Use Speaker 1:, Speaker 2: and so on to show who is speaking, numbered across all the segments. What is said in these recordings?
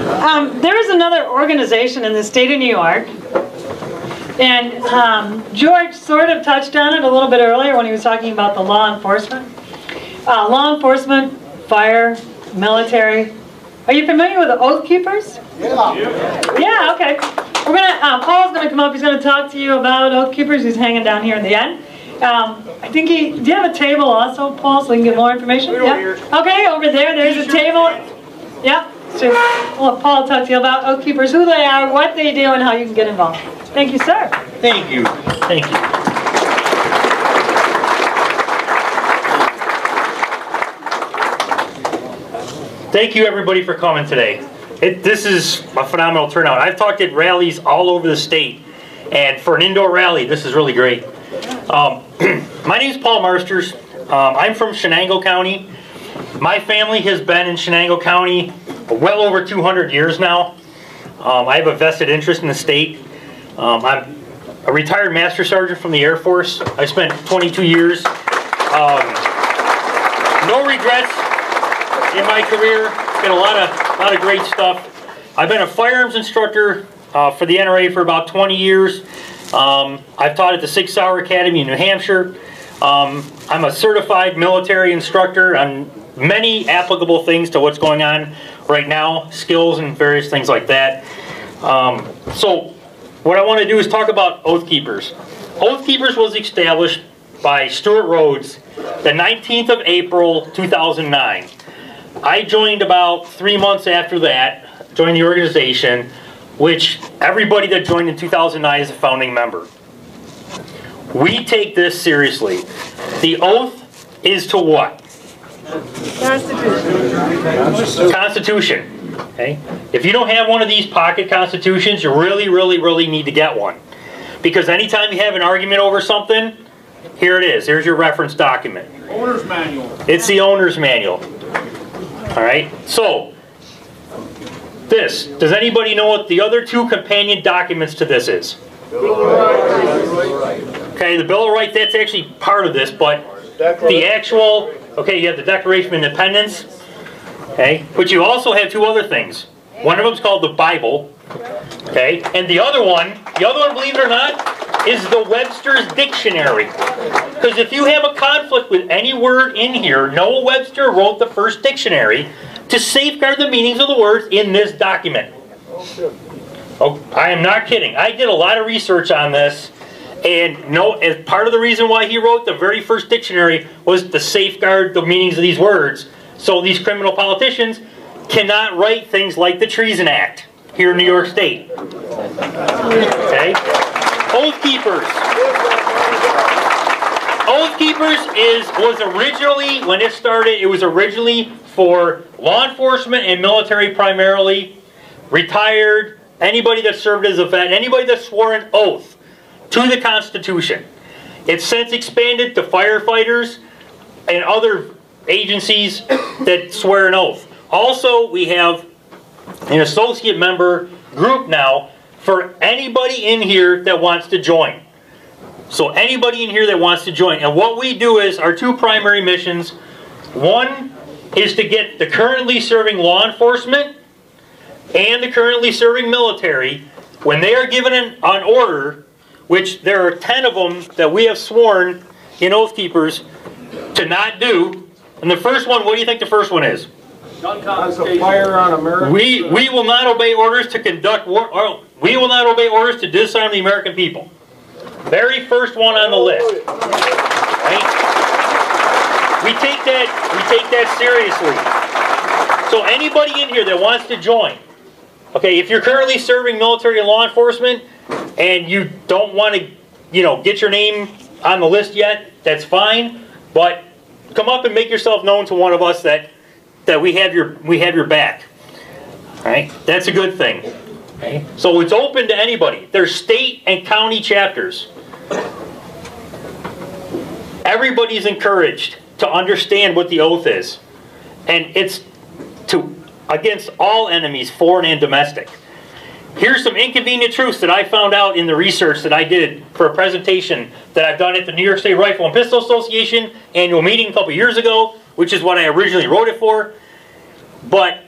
Speaker 1: There is another organization in the state of New York, and George sort of touched on it a little bit earlier when he was talking about the law enforcement. Law enforcement, fire, military. Are you familiar with the Oath Keepers?
Speaker 2: Yeah.
Speaker 1: Yeah, okay. We're gonna, Paul's gonna come up, he's gonna talk to you about Oath Keepers. He's hanging down here in the end. I think do you have a table also, Paul, so we can get more information? Yeah. Okay, over there, there's a table. Yeah. So well, Paul will talk to you about Oath Keepers, who they are, what they do, and how you can get involved. Thank you, sir.
Speaker 3: Thank you. Thank you. Thank you, everybody, for coming today. This is a phenomenal turnout. I've talked at rallies all over the state, and for an indoor rally, this is really great. My name is Paul Marsters. I'm from Shenango County. My family has been in Shenango County well over 200 years now. I have a vested interest in the state. I'm a retired Master Sergeant from the Air Force. I spent 22 years. No regrets in my career. Been a lot of great stuff. I've been a firearms instructor for the NRA for about 20 years. I've taught at the 6 Hour Academy in New Hampshire. I'm a certified military instructor on many applicable things to what's going on right now, skills and various things like that. So what I want to do is talk about Oath Keepers. Oath Keepers was established by Stuart Rhodes the 19th of April 2009. I joined about 3 months after that, joined the organization, which everybody that joined in 2009 is a founding member. We take this seriously. The oath is to what? Constitution. Constitution. Okay? If you don't have one of these pocket constitutions, you really need to get one. Because anytime you have an argument over something, here it is. Here's your reference document.
Speaker 2: Owner's manual.
Speaker 3: It's the owner's manual. Alright? So, this. Does anybody know what the other two companion documents to this is?
Speaker 2: Bill of Rights.
Speaker 3: Okay, the Bill of Rights, that's actually part of this, but the actual, okay, you have the Declaration of Independence, okay, but you also have two other things. One of them is called the Bible, okay, and the other one, believe it or not, is the Webster's Dictionary. Because if you have a conflict with any word in here, Noah Webster wrote the first dictionary to safeguard the meanings of the words in this document. Oh, I am not kidding. I did a lot of research on this, and as part of the reason why he wrote the very first dictionary was to safeguard the meanings of these words, so these criminal politicians cannot write things like the Treason Act here in New York State. Okay? Oath Keepers. Oath Keepers was originally, when it started, it was originally for law enforcement and military primarily, retired, anybody that served as a vet, anybody that swore an oath to the Constitution. It's since expanded to firefighters and other agencies that swear an oath. Also, we have an associate member group now for anybody in here that wants to join. So anybody in here that wants to join. And what we do is our two primary missions. One is to get the currently serving law enforcement and the currently serving military, when they are given an order, which there are 10 of them that we have sworn in Oath Keepers to not do. And the first one, what do you think the first one is?
Speaker 2: Gun confiscation. Fire on America.
Speaker 3: We will not obey orders to conduct war, or we will not obey orders to disarm the American people. Very first one on the list. Right? We take that seriously. So anybody in here that wants to join, okay, if you're currently serving military and law enforcement and you don't want to, get your name on the list yet, that's fine. But come up and make yourself known to one of us that we have your back. All right, that's a good thing. Okay? So it's open to anybody. There's state and county chapters. Everybody's encouraged to understand what the oath is, and it's against all enemies, foreign and domestic. Here's some inconvenient truths that I found out in the research that I did for a presentation that I've done at the New York State Rifle and Pistol Association annual meeting a couple years ago, which is what I originally wrote it for. But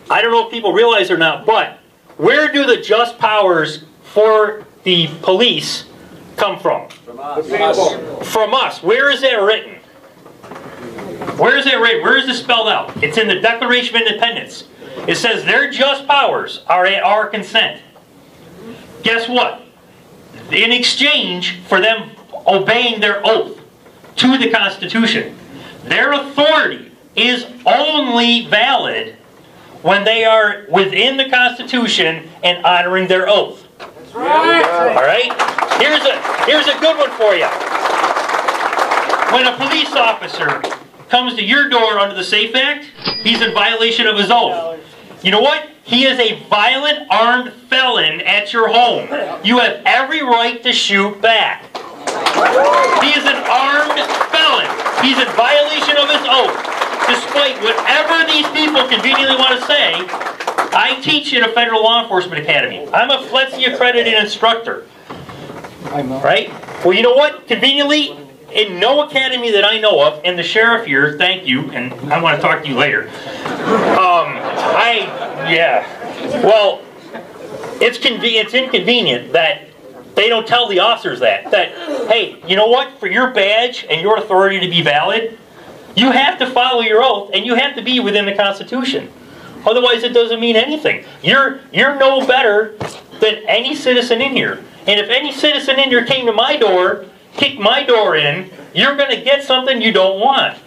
Speaker 3: I don't know if people realize or not, but where do the just powers for the police come from? From us. Where is that written? Where is it written? Where is it spelled out? It's in the Declaration of Independence. It says their just powers are at our consent. Guess what? In exchange for them obeying their oath to the Constitution, their authority is only valid when they are within the Constitution and honoring their oath. That's right. All right? Here's a good one for you. When a police officer comes to your door under the SAFE Act, he's in violation of his oath. You know what? He is a violent armed felon at your home. You have every right to shoot back. He is an armed felon. He's in violation of his oath. Despite whatever these people conveniently want to say, I teach in a federal law enforcement academy. I'm a FLETC accredited instructor. Right? Well, you know what? Conveniently, in no academy that I know of, and the sheriff here, thank you, and I want to talk to you later. Well, it's inconvenient that they don't tell the officers that, hey, you know what? For your badge and your authority to be valid, you have to follow your oath, and you have to be within the Constitution. Otherwise, it doesn't mean anything. You're no better than any citizen in here. And if any citizen in here came to my door, kicked my door in, you're going to get something you don't want.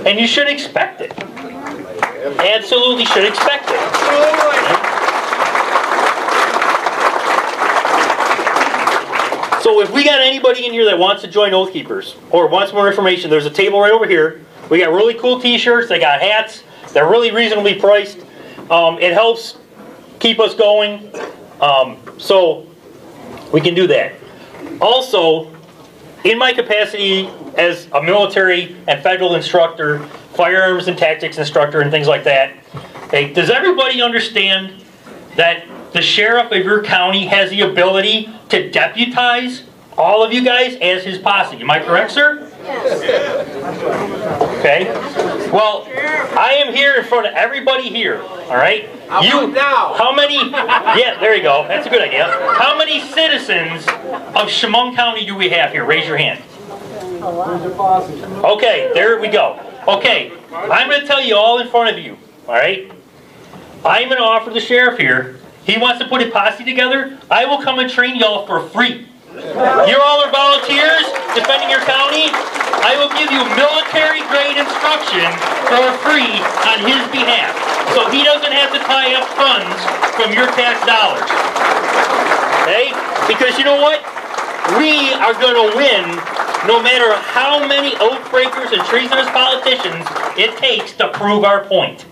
Speaker 3: And you should expect it. Absolutely should expect it. So if we got anybody in here that wants to join Oath Keepers or wants more information, there's a table right over here. We got really cool t-shirts. They got hats. They're really reasonably priced. It helps keep us going. So we can do that. Also, in my capacity as a military and federal instructor, firearms and tactics instructor and things like that, hey, does everybody understand that the sheriff of your county has the ability to deputize all of you guys as his posse? Am I correct, sir? Yes. Okay. Well, I am here in front of everybody here, all right? How many, yeah, there you go. That's a good idea. How many citizens of Chemung County do we have here? Raise your hand. Okay, there we go. Okay, I'm going to tell you all in front of you, all right? I'm going to offer the sheriff here. He wants to put a posse together. I will come and train y'all for free. You all are volunteers defending your county. I will give you military-grade instruction for free on his behalf, so he doesn't have to tie up funds from your tax dollars. Okay? Because you know what? We are going to win no matter how many oath breakers and treasonous politicians it takes to prove our point.